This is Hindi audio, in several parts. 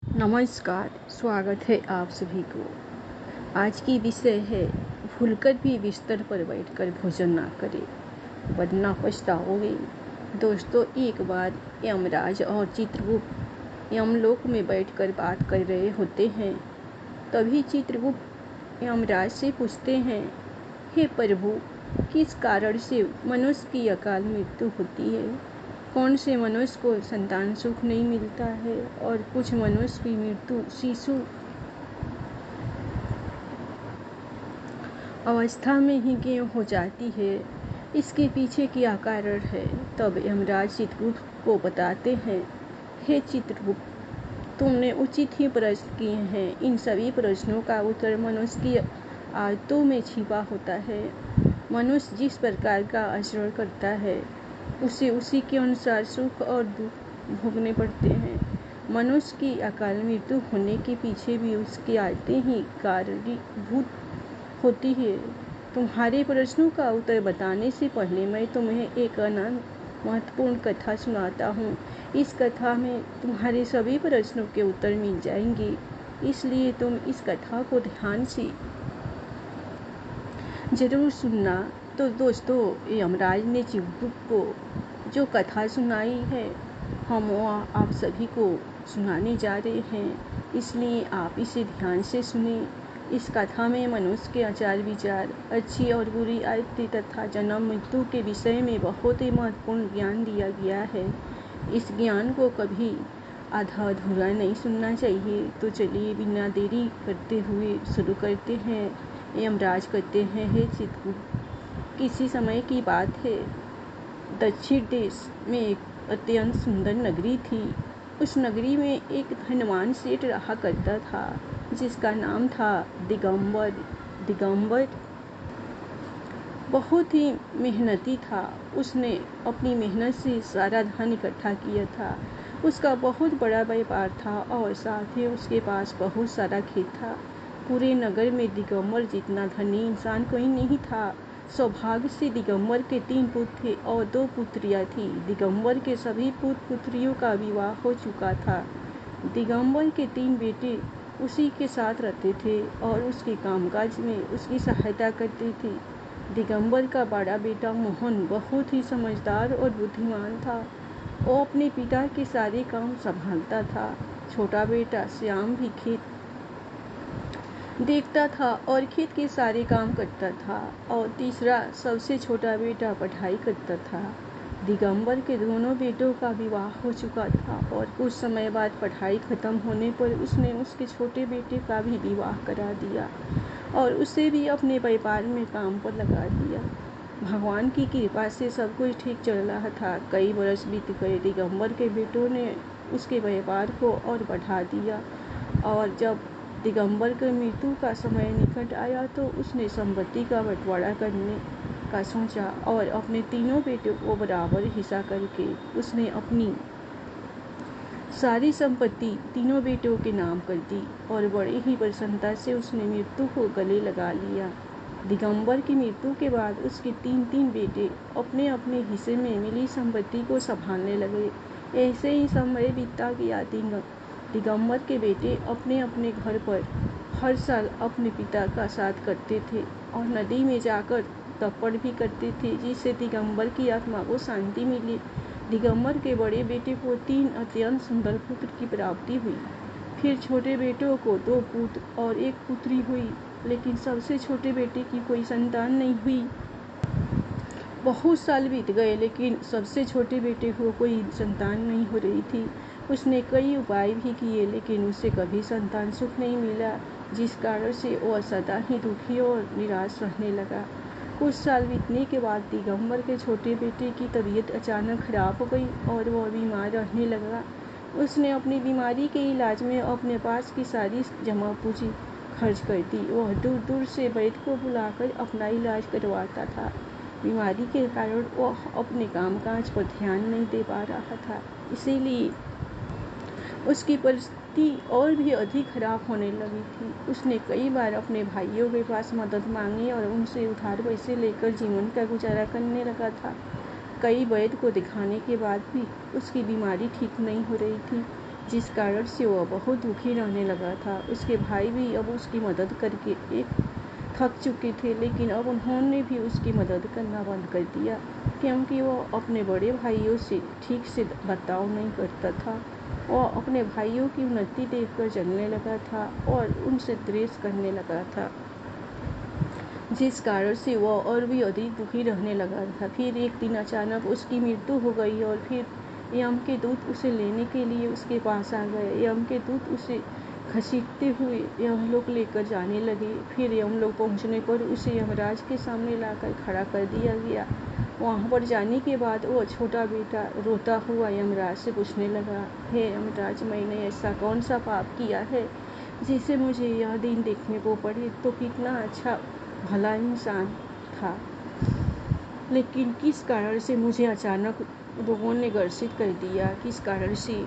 नमस्कार, स्वागत है आप सभी को। आज की विषय है भूलकर भी बिस्तर पर बैठकर भोजन ना करें वरना पछताओगे। दोस्तों, एक बार यमराज और चित्रगुप्त यमलोक में बैठकर बात कर रहे होते हैं। तभी चित्रगुप्त यमराज से पूछते हैं, हे प्रभु, किस कारण से मनुष्य की अकाल मृत्यु होती है? कौन से मनुष्य को संतान सुख नहीं मिलता है और कुछ मनुष्य की मृत्यु शिशु अवस्था में ही क्यों हो जाती है? इसके पीछे क्या कारण है? तब यमराज चित्रगुप्त को बताते हैं, हे चित्रगुप्त, तुमने उचित ही प्रश्न किए हैं। इन सभी प्रश्नों का उत्तर मनुष्य की आदतों में छिपा होता है। मनुष्य जिस प्रकार का आचरण करता है उसे उसी के अनुसार सुख और दुख भोगने पड़ते हैं। मनुष्य की अकाल मृत्यु होने के पीछे भी उसकी आदतें ही कारणीभूत होती है। तुम्हारे प्रश्नों का उत्तर बताने से पहले मैं तुम्हें एक अनंत महत्वपूर्ण कथा सुनाता हूँ। इस कथा में तुम्हारे सभी प्रश्नों के उत्तर मिल जाएंगे, इसलिए तुम इस कथा को ध्यान से जरूर सुनना। तो दोस्तों, यमराज ने चित्रगुप्त को जो कथा सुनाई है हम वह आप सभी को सुनाने जा रहे हैं, इसलिए आप इसे ध्यान से सुने। इस कथा में मनुष्य के आचार विचार, अच्छी और बुरी आदतें तथा जन्म मृत्यु के विषय में बहुत ही महत्वपूर्ण ज्ञान दिया गया है। इस ज्ञान को कभी आधा अधूरा नहीं सुनना चाहिए। तो चलिए बिना देरी करते हुए शुरू करते हैं। यमराज कहते हैं, हे चित्रगुप्त, किसी समय की बात है, दक्षिण देश में एक अत्यंत सुंदर नगरी थी। उस नगरी में एक धनवान सेठ रहा करता था जिसका नाम था दिगंबर। दिगंबर बहुत ही मेहनती था। उसने अपनी मेहनत से सारा धन इकट्ठा किया था। उसका बहुत बड़ा व्यापार था और साथ ही उसके पास बहुत सारा खेत था। पूरे नगर में दिगंबर जितना धनी इंसान कोई नहीं था। सौभाग्य से दिगंबर के 3 पुत्र थे और 2 पुत्रियां थी। दिगंबर के सभी पुत्र पुत्रियों का विवाह हो चुका था। दिगंबर के 3 बेटे उसी के साथ रहते थे और उसके कामकाज में उसकी सहायता करते थे। दिगंबर का बड़ा बेटा मोहन बहुत ही समझदार और बुद्धिमान था। वो अपने पिता के सारे काम संभालता था। छोटा बेटा श्याम भी खेत देखता था और खेत के सारे काम करता था और तीसरा सबसे छोटा बेटा पढ़ाई करता था। दिगंबर के दोनों बेटों का विवाह हो चुका था और कुछ समय बाद पढ़ाई खत्म होने पर उसने उसके छोटे बेटे का भी विवाह करा दिया और उसे भी अपने व्यापार में काम पर लगा दिया। भगवान की कृपा से सब कुछ ठीक चल रहा था। कई वर्ष बीत गए। दिगंबर के बेटों ने उसके व्यापार को और बढ़ा दिया और जब दिगंबर के मृत्यु का समय निकट आया तो उसने संपत्ति का बंटवारा करने का सोचा और अपने तीनों बेटों को बराबर हिस्सा करके उसने अपनी सारी संपत्ति तीनों बेटों के नाम कर दी और बड़े ही प्रसन्नता से उसने मृत्यु को गले लगा लिया। दिगंबर की मृत्यु के बाद उसके 3 बेटे अपने अपने हिस्से में मिली संपत्ति को संभालने लगे। ऐसे ही समय बीतता गया। दिगंबर के बेटे अपने अपने घर पर हर साल अपने पिता का साथ करते थे और नदी में जाकर तर्पण भी करते थे जिससे दिगंबर की आत्मा को शांति मिली। दिगंबर के बड़े बेटे को 3 अत्यंत सुंदर पुत्र की प्राप्ति हुई। फिर छोटे बेटों को 2 पुत्र और 1 पुत्री हुई, लेकिन सबसे छोटे बेटे की कोई संतान नहीं हुई। बहुत साल बीत गए लेकिन सबसे छोटे बेटे को कोई संतान नहीं हो रही थी। उसने कई उपाय भी किए लेकिन उसे कभी संतान सुख नहीं मिला, जिस कारण से वह सदा ही दुखी और निराश रहने लगा। कुछ साल बीतने के बाद दिगंबर के छोटे बेटे की तबीयत अचानक खराब हो गई और वह बीमार रहने लगा। उसने अपनी बीमारी के इलाज में अपने पास की सारी जमा पूंजी खर्च कर दी। वह दूर दूर से वैद्य को बुलाकर अपना इलाज करवाता था। बीमारी के कारण वह अपने कामकाज पर ध्यान नहीं दे पा रहा था, इसीलिए उसकी परिस्थिति और भी अधिक खराब होने लगी थी। उसने कई बार अपने भाइयों के पास मदद मांगी और उनसे उधार पैसे लेकर जीवन का गुजारा करने लगा था। कई वैद्य को दिखाने के बाद भी उसकी बीमारी ठीक नहीं हो रही थी। जिस कारण से वह बहुत दुखी रहने लगा था। उसके भाई भी अब उसकी मदद करके थक चुके थे, लेकिन अब उन्होंने भी उसकी मदद करना बंद कर दिया, क्योंकि वह अपने बड़े भाइयों से ठीक से बर्ताव नहीं करता था। वह अपने भाइयों की उन्नति देखकर जलने लगा था और उनसे द्वेष करने लगा था, जिस कारण से वह और भी अधिक दुखी रहने लगा था। फिर एक दिन अचानक उसकी मृत्यु हो गई और फिर यम के दूत उसे लेने के लिए उसके पास आ गए। यम के दूत उसे घसीटते हुए यमलोक लेकर जाने लगे। फिर यमलोक पहुंचने पर उसे यमराज के सामने लाकर खड़ा कर दिया गया। वहां पर जाने के बाद वह छोटा बेटा रोता हुआ यमराज से पूछने लगा, हे यमराज, मैंने ऐसा कौन सा पाप किया है जिसे मुझे यह दिन देखने को पड़े? तो कितना अच्छा भला इंसान था, लेकिन किस कारण से मुझे अचानक लोगों ने ग्रसित कर दिया? किस कारण से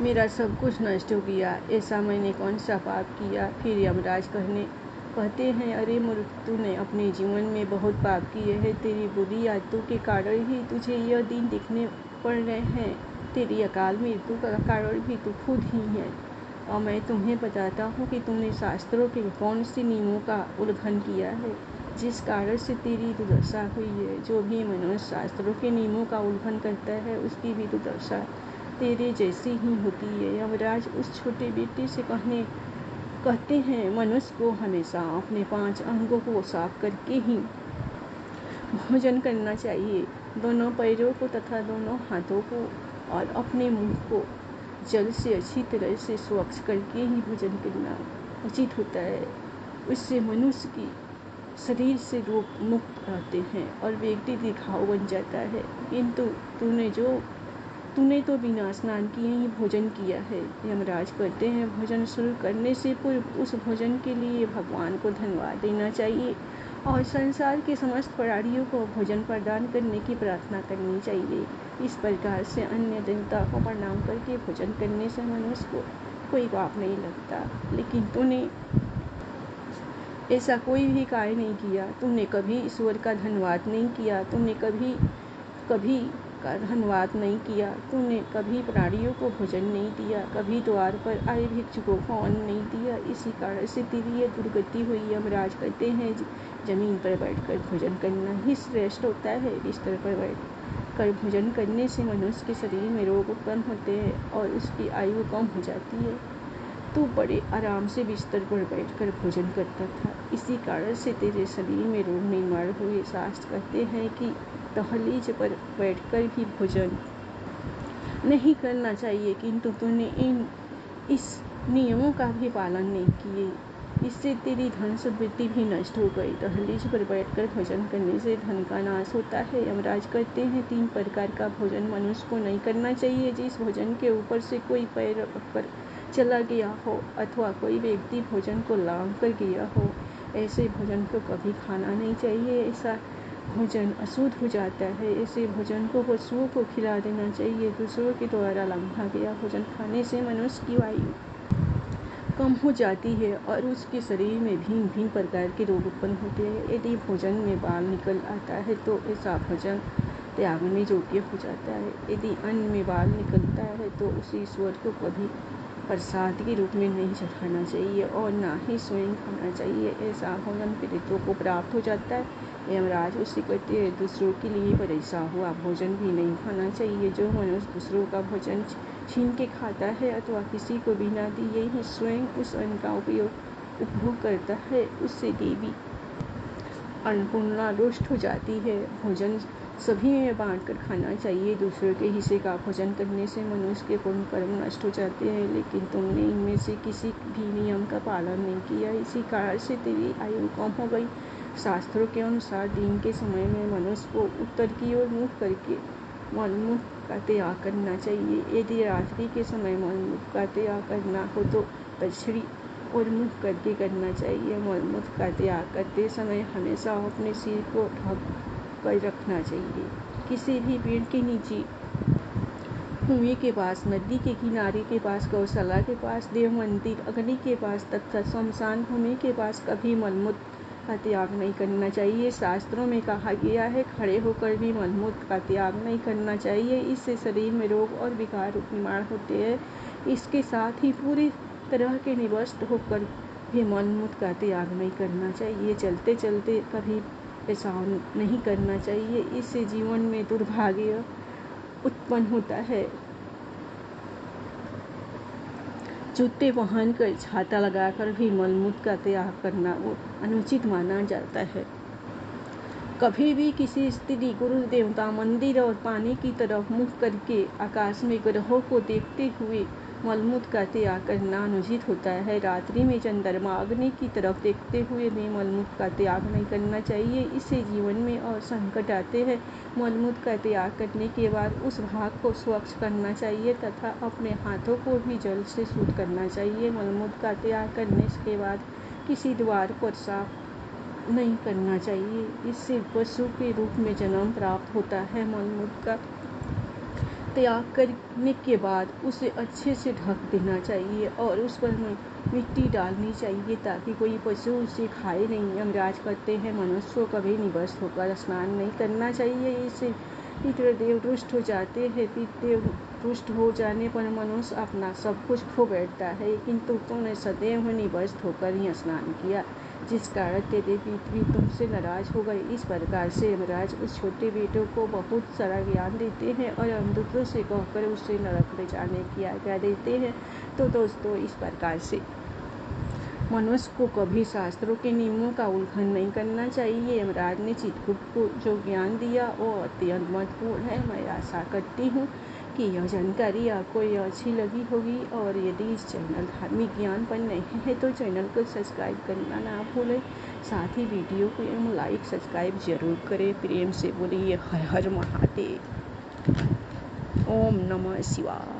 मेरा सब कुछ नष्ट हो गया? ऐसा मैंने कौन सा पाप किया? फिर यमराज कहते हैं, अरे मूर्ख, तूने अपने जीवन में बहुत पाप किए हैं। तेरी बुरी आदतों के कारण ही तुझे यह दिन देखने पड़ रहे हैं। तेरी अकाल मृत्यु का कारण भी तू खुद ही है। और मैं तुम्हें बताता हूँ कि तुमने शास्त्रों के कौन से नियमों का उल्लंघन किया है, जिस कारण से तेरी दुर्दशा हुई है। जो भी मनुष्य शास्त्रों के नियमों का उल्लंघन करता है, उसकी भी दुर्दशा तेरे जैसी ही होती है। यमराज उस छोटे बेटे से कहते हैं, मनुष्य को हमेशा अपने 5 अंगों को साफ करके ही भोजन करना चाहिए। दोनों पैरों को तथा दोनों हाथों को और अपने मुंह को जल से अच्छी तरह से स्वच्छ करके ही भोजन करना उचित होता है। उससे मनुष्य की शरीर से रोग मुक्त रहते हैं और व्यक्ति दीर्घायु बन जाता है। किंतु तूने तो बिना स्नान किए ही भोजन किया है। यमराज कहते हैं, भोजन शुरू करने से पूर्व उस भोजन के लिए भगवान को धन्यवाद देना चाहिए और संसार के समस्त प्राणियों को भोजन प्रदान करने की प्रार्थना करनी चाहिए। इस प्रकार से अन्य देवता को प्रणाम करके भोजन करने से मनुष्य को कोई पाप नहीं लगता। लेकिन तूने ऐसा कोई भी कार्य नहीं किया। तुमने कभी ईश्वर का धन्यवाद नहीं किया। तुमने कभी का धन्यवाद नहीं किया। तूने कभी प्राणियों को भोजन नहीं दिया, कभी द्वार पर आए भिक्षुकों को अन्न नहीं दिया। इसी कारण से तेरी ये दुर्गति हुई। यमराज कहते हैं, जमीन पर बैठकर भोजन करना ही श्रेष्ठ होता है। बिस्तर पर बैठकर भोजन करने से मनुष्य के शरीर में रोग उत्पन्न होते हैं और उसकी आयु कम हो जाती है। तू बड़े आराम से बिस्तर पर बैठकर भोजन करता था, इसी कारण से तेरे शरीर में रोग निर्माण हुए। शास्त्र कहते हैं कि दहलीज पर बैठकर भी भोजन नहीं करना चाहिए, किंतु तूने इस नियमों का भी पालन नहीं किए। इससे तेरी धन समृद्धि भी नष्ट हो गई। दहलीज पर बैठकर भोजन करने से धन का नाश होता है। यमराज कहते हैं, 3 प्रकार का भोजन मनुष्य को नहीं करना चाहिए। जिस भोजन के ऊपर से कोई पैर रखकर चला गया हो अथवा कोई व्यक्ति भोजन को लांघ कर गया हो, ऐसे भोजन को कभी खाना नहीं चाहिए। ऐसा भोजन अशुद्ध हो जाता है। ऐसे भोजन को पशुओं को खिला देना चाहिए। दूसरों के द्वारा लांघा गया भोजन खाने से मनुष्य की आयु कम हो जाती है और उसके शरीर में भिन्न भिन्न प्रकार के रोग उत्पन्न होते हैं। यदि भोजन में बाल निकल आता है तो ऐसा भोजन त्यागने योग्य हो जाता है। यदि अन्न में बाल निकलता है तो उसे ईश्वर को कभी प्रसाद के रूप में नहीं चढ़ाना चाहिए और ना ही स्वयं खाना चाहिए। ऐसा भोजन पीड़ितों को प्राप्त हो जाता है। यमराज उससे कहते हैं, दूसरों के लिए परेशा हुआ भोजन भी नहीं खाना चाहिए। जो मनुष्य दूसरों का भोजन छीन के खाता है अथवा किसी को बिना दिए ही स्वयं उस अन्न का उपभोग करता है, उससे देवी अन्नपूर्णा रुष्ट हो जाती है। भोजन सभी में बांटकर खाना चाहिए। दूसरों के हिस्से का भोजन करने से मनुष्य के पुण्य कर्म नष्ट हो जाते हैं, लेकिन तुमने इनमें से किसी भी नियम का पालन नहीं किया। इसी कारण से तेरी आयु कम हो गई। शास्त्रों के अनुसार दिन के समय में मनुष्य को उत्तर की ओर मुख करके मलमूत्र का त्याग करना चाहिए। यदि रात्रि के समय मलमूत्र का त्याग करना हो तो दक्षिणी और मुख करके करना चाहिए। मलमूत्र का त्याग करते समय हमेशा अपने सिर को ढक कर रखना चाहिए। किसी भी पेड़ के नीचे, कुएं के पास, नदी के किनारे के पास, गौशाला के पास, देव मंदिर, अग्नि के पास तथा शमशान भूमि के पास कभी मलमूत्र का त्याग नहीं करना चाहिए। शास्त्रों में कहा गया है खड़े होकर भी मलमूत्र का त्याग नहीं करना चाहिए, इससे शरीर में रोग और विकार निर्माण होते हैं। इसके साथ ही पूरी तरह के निवस्त होकर भी मलमूत्र का त्याग नहीं करना चाहिए। चलते चलते कभी पेशाब नहीं करना चाहिए, इससे जीवन में दुर्भाग्य उत्पन्न होता है। जूते पहनकर छाता लगाकर भी मलमूत्र का त्याग करना अनुचित माना जाता है। कभी भी किसी स्त्री, गुरु देवता, मंदिर और पानी की तरफ मुख करके आकाश में ग्रहों को देखते हुए मलमूत्र का त्याग करना अनुचित होता है। रात्रि में चंद्रमा, अग्नि की तरफ देखते हुए भी मलमूत्र का त्याग नहीं करना चाहिए, इससे जीवन में और संकट आते हैं। मलमूत्र का त्याग करने के बाद उस भाग को स्वच्छ करना चाहिए तथा अपने हाथों को भी जल से शुद्ध करना चाहिए। मलमूत्र का त्याग करने के बाद किसी द्वार पर साफ नहीं करना चाहिए, इससे पशु के रूप में जन्म प्राप्त होता है। मलमूत्र का त्याग करने के बाद उसे अच्छे से ढक देना चाहिए और उस पर मिट्टी डालनी चाहिए ताकि कोई पशु उसे खाए नहीं। यमराज कहते हैं मनुष्य को कभी निवस्त होकर स्नान नहीं करना चाहिए, इससे पितृदेव रुष्ट हो जाते हैं। पितृदेव रुष्ट हो जाने पर मनुष्य अपना सब कुछ खो बैठता है, किंतु तुमने सदैव निवस्त होकर ही स्नान किया, जिस कारण तेरे पितृ तुमसे नाराज हो गए। इस प्रकार से यमराज उस छोटे बेटे को बहुत सारा ज्ञान देते हैं और यमदूतों से कहकर उसे नरक ले जाने की आज्ञा देते हैं। तो दोस्तों, इस प्रकार से मनुष्य को कभी शास्त्रों के नियमों का उल्लंघन नहीं करना चाहिए। यमराज ने चित्रकूट को जो ज्ञान दिया वो अत्यंत महत्वपूर्ण है। मैं आशा करती हूँ कि यह जानकारी आपको अच्छी लगी होगी, और यदि इस चैनल धार्मिक ज्ञान पर नहीं है तो चैनल को सब्सक्राइब करना ना भूलें। साथ ही वीडियो को लाइक सब्सक्राइब जरूर करें। प्रेम से बोलिए हर हर महादेव। ओम नमः शिवाय।